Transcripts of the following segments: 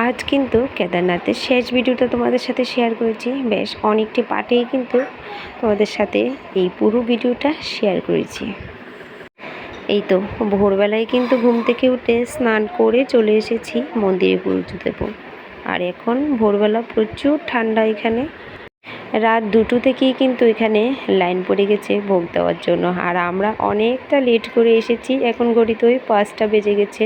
আজ কিন্তু কেদারনাথের শেষ ভিডিওটা তোমাদের সাথে শেয়ার করেছি। বেশ অনেকটি পার্টেই কিন্তু তোমাদের সাথে এই পুরো ভিডিওটা শেয়ার করেছি। এই তো ভোরবেলায় কিন্তু ঘুম থেকে উঠে স্নান করে চলে এসেছি মন্দিরে পুজো দেব। আর এখন ভোরবেলা প্রচুর ঠান্ডা এখানে। রাত 2টো থেকেই কিন্তু এখানে লাইন পড়ে গেছে ভোগ দেওয়ার জন্য। আর আমরা অনেকটা লেট করে এসেছি, এখন ঘড়িতে ওই 5টা বেজে গেছে।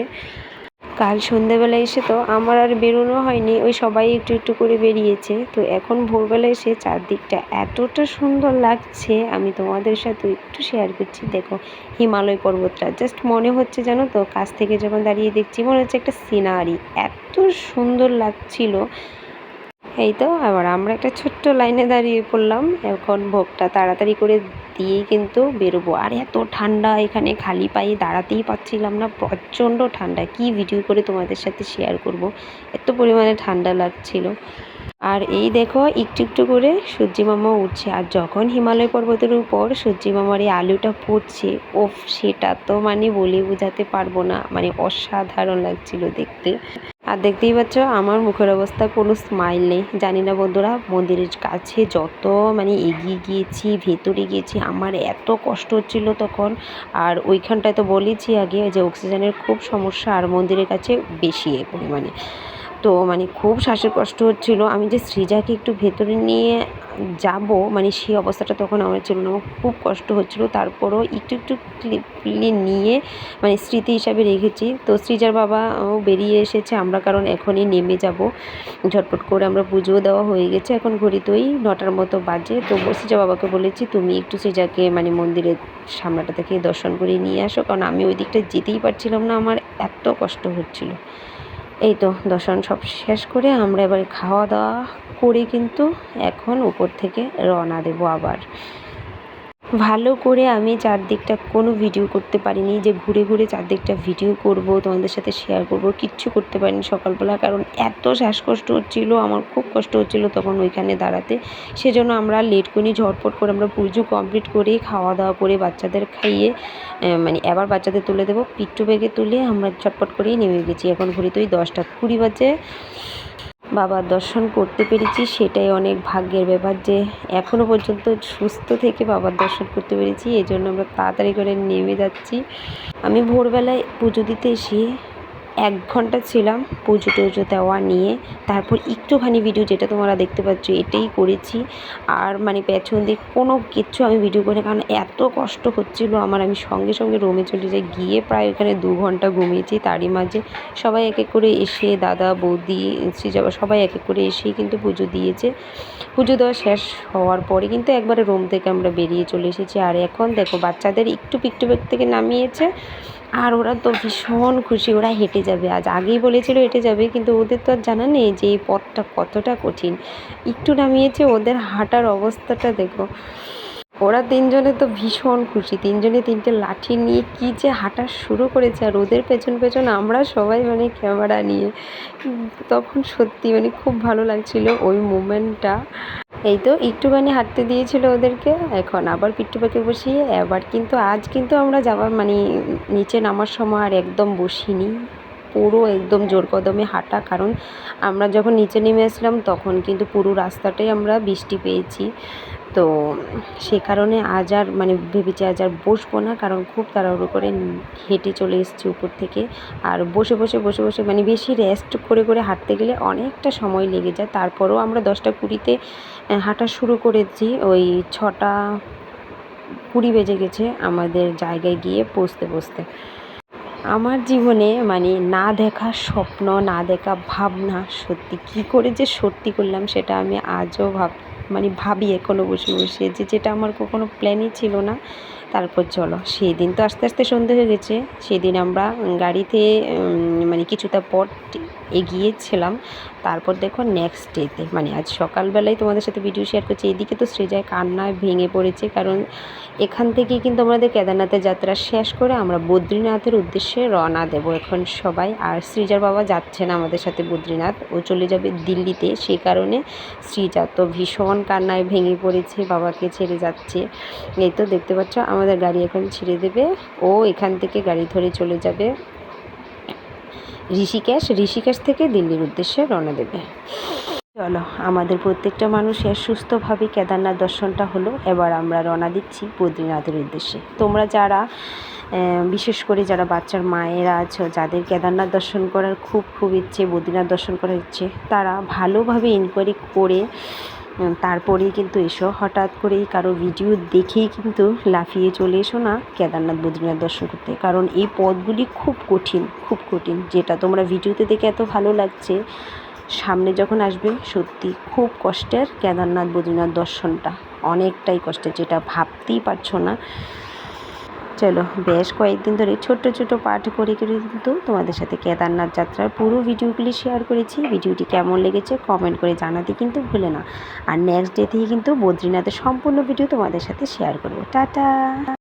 কাল সন্ধ্যেবেলা এসে তো আমার আর বেরোনো হয়নি, ওই সবাই একটু একটু করে বেরিয়েছে। তো এখন ভোরবেলা এসে চারদিকটা এতটা সুন্দর লাগছে, আমি তোমাদের সাথে একটু শেয়ার করছি। দেখো হিমালয় পর্বতটা জাস্ট মনে হচ্ছে, জানো তো, কাছ থেকে যখন দাঁড়িয়ে দেখছি মনে হচ্ছে একটা সিনারি, এত সুন্দর লাগছিল। এই তো আবার আমরা একটা ছোট্ট লাইনে দাঁড়িয়ে পড়লাম। এখন ভোগটা তাড়াতাড়ি করে দিয়েই কিন্তু বেরোবো। আর এত ঠান্ডা এখানে, খালি পায়ে দাঁড়াতেই পারছিলাম না, প্রচণ্ড ঠান্ডা। কি ভিডিও করে তোমাদের সাথে শেয়ার করব, এত পরিমাণে ঠান্ডা লাগছিল। আর এই দেখো একটু একটু করে সূর্যি মামা উঠছে। আর যখন হিমালয় পর্বতের উপর সূর্যি মামার এই আলোটা পড়ছে, ওফ, সেটা তো মানে বলে বোঝাতে পারবো না, মানে অসাধারণ লাগছিল দেখতে। আর দেখতেই পাচ্ছ আমার মুখের অবস্থা, কোনো স্মাইল নেই। জানি না বন্ধুরা, মন্দিরের কাছে যত মানে এগিয়ে গিয়েছি, ভেতরে গিয়েছি, আমার এত কষ্ট হচ্ছিল তখন। আর ওইখানটায় তো বলেছি আগে যে অক্সিজেনের খুব সমস্যা, আর মন্দিরের কাছে বেশি পরিমাণে। তো মানে খুব শ্বাসের কষ্ট হচ্ছিল। আমি যে সৃজাকে একটু ভেতরে নিয়ে যাব, মানে সেই অবস্থাটা তখন আমার ছিল না, আমার খুব কষ্ট হচ্ছিল। তারপরও একটু একটু ক্লিপলি নিয়ে মানে স্মৃতি হিসাবে রেখেছি। তো সৃজার বাবা বেরিয়ে এসেছে, আমরা কারণ এখনই নেমে যাব। ঝটপট করে আমরা পুজোও দেওয়া হয়ে গেছে, এখন ঘড়িতেই 9টার মতো বাজে। তো সৃজা বাবাকে বলেছি তুমি একটু সৃজাকে মানে মন্দিরের সামনাটা থেকে দর্শন করে নিয়ে আসো, কারণ আমি ওই দিকটা যেতেই পারছিলাম না, আমার এত কষ্ট হচ্ছিল। এই তো দর্শন সব শেষ করে আমরা এবারে খাওয়া দাওয়া করে কিন্তু এখন উপর থেকে রওনা দেব আবার। ভালো করে আমি চারদিকটা কোনো ভিডিও করতে পারিনি, যে ঘুরে ঘুরে চারদিকটা ভিডিও করব, তোমাদের সাথে শেয়ার করব, কিচ্ছু করতে পারিনি সকালবেলা, কারণ এত শ্বাসকষ্ট হচ্ছিল, আমার খুব কষ্ট হচ্ছিল তখন ওইখানে দাঁড়াতে। সেজন্য আমরা লেট করিনি, ঝটপট করে আমরা পুজো কমপ্লিট করে খাওয়া দাওয়া করে বাচ্চাদের খাইয়ে মানে এবার বাচ্চাদের তুলে দেবো, পিট্টু ব্যাগে তুলে আমরা ঝটপট করেই নেমে গেছি। এখন ঘড়িতে ওই 10টা 20 বাজে। বাবার দর্শন করতে পেরেছি, সেটাই অনেক ভাগ্যের ব্যাপার, যে এখনও পর্যন্ত সুস্থ থেকে বাবার দর্শন করতে পেরেছি। এই জন্য আমরা তাড়াতাড়ি করে নেমে যাচ্ছি। আমি ভোরবেলায় পুজো দিতে এসে 1 ঘন্টা ছিলাম পুজো টুজো দেওয়া নিয়ে। তারপর একটুখানি ভিডিও, যেটা তোমরা দেখতে পাচ্ছ, এটাই করেছি। আর মানে পেছন দিক কোনো কিচ্ছু আমি ভিডিও করি, কারণ এত কষ্ট হচ্ছিলো আমার। আমি সঙ্গে সঙ্গে রুমে চলে যাই, গিয়ে প্রায় ওখানে 2 ঘন্টা ঘুমিয়েছি। তারই মাঝে সবাই এক এক করে এসে, দাদা বৌদি সৃজা সবাই এক এক করে এসেই কিন্তু পুজো দিয়েছে। পুজো দেওয়া শেষ হওয়ার পরে কিন্তু একবারে রুম থেকে আমরা বেরিয়ে চলে এসেছি। আর এখন দেখো বাচ্চাদের একটু পিকটু ব্যাগ থেকে নামিয়েছে, আর ওরা তো ভীষণ খুশি, ওরা হেঁটে যাবে। আজ আগেই বলেছিল হেঁটে যাবে, কিন্তু ওদের তো আর জানা নেই যে এই পথটা কতটা কঠিন। একটু নামিয়েছে, ওদের হাঁটার অবস্থাটা দেখো। ওরা 3জনে তো ভীষণ খুশি, 3জনে 3টে লাঠি নিয়ে কী যে হাঁটা শুরু করেছে। আর ওদের পেছন পেছন আমরা সবাই মানে ক্যামেরা নিয়ে। তখন সত্যি মানে খুব ভালো লাগছিল ওই মোমেন্টটা। এই তো একটুখানি হাঁটতে দিয়েছিল ওদেরকে, এখন আবার পিট্টু পাকে বসিয়ে এবার কিন্তু আজ কিন্তু আমরা যাওয়ার মানে নিচে নামার সময় আর একদম বসিনি, পুরো একদম জোর কদমে হাঁটা। কারণ আমরা যখন নিচে নেমে আসলাম তখন কিন্তু পুরো রাস্তাটাই আমরা বৃষ্টি পেয়েছি। তো সে কারণে আজ আর মানে ভেবেছি আজ আর বসবো না, কারণ খুব তাড়াহুড়ো করে হেঁটে চলে এসেছি উপর থেকে। আর বসে বসে বসে বসে মানে বেশি রেস্ট করে করে হাঁটতে গেলে অনেকটা সময় লেগে যায়। তারপরেও আমরা 10টা 20-তে হাঁটা শুরু করেছি, ওই 6টা 20 বেজে গেছে আমাদের জায়গায় গিয়ে পৌঁছতে। আমার জীবনে মানে না দেখা স্বপ্ন, না দেখা ভাবনা সত্যি কী করে যে সত্যি করলাম, সেটা আমি আজও মানে ভাবি এখনও বসে বসে, যে যেটা আমার কখনো প্ল্যানই ছিল না। তারপর চলো, সেই দিন তো আস্তে আস্তে সন্ধে হয়ে গেছে। সেদিন আমরা গাড়িতে মানে কিছুটা পথ এগিয়েছিলাম। তারপর দেখো নেক্সট ডেতে মানে আজ সকালবেলায় তোমাদের সাথে ভিডিও শেয়ার করছি। এদিকে তো সৃজায় কান্নায় ভেঙে পড়েছে, কারণ এখান থেকেই কিন্তু আমাদের কেদারনাথের যাত্রা শেষ করে আমরা বদ্রীনাথের উদ্দেশ্যে রওনা দেব এখন সবাই। আর সৃজার বাবা যাচ্ছে না আমাদের সাথে বদ্রীনাথ, ও চলে যাবে দিল্লিতে। সেই কারণে সৃজা তো ভীষণ কান্নায় ভেঙে পড়েছে, বাবাকে ছেড়ে যাচ্ছে। এই তো দেখতে পাচ্ছ আমাদের গাড়ি এখন ছেড়ে দেবে, ও এখান থেকে গাড়ি ধরে চলে যাবে ঋষিকেশ থেকে দিল্লির উদ্দেশ্যে রওনা দেবে। চলো, আমাদের প্রত্যেকটা মানুষের সুস্থভাবে কেদারনাথ দর্শনটা হলো, এবার আমরা রওনা দিচ্ছি বদ্রীনাথের উদ্দেশ্যে। তোমরা যারা বিশেষ করে যারা বাচ্চার মায়েরা আছো, যাদের কেদারনাথ দর্শন করার খুব ইচ্ছে, বদ্রীনাথ দর্শন করার ইচ্ছে, তারা ভালোভাবে ইনকোয়ারি করে তারপরেই কিন্তু এসো। হঠাৎ করেই কারো ভিডিও দেখেই কিন্তু লাফিয়ে চলে এসো না কেদারনাথ বদ্রীনাথ দর্শন করতে, কারণ এই পথগুলি খুব কঠিন। যেটা তোমরা ভিডিওতে দেখে এত ভালো লাগছে, সামনে যখন আসবে সত্যি খুব কষ্টের কেদারনাথ বদ্রীনাথ দর্শনটা, অনেকটাই কষ্টের, যেটা ভাবতেই পারছো না। চলো, বেশ কয়েকদিন ধরে ছোট পার্ট করে কিন্তু তোমাদের সাথে কেদারনাথ যাত্রার পুরো ভিডিওগুলি শেয়ার করেছি। ভিডিওটি কেমন লেগেছে কমেন্ট করে জানাতে কিন্তু ভুলে না। আর নেক্সট ডে থেকে কিন্তু বদ্রীনাথের সম্পূর্ণ ভিডিও তোমাদের সাথে শেয়ার করবো। টাটা।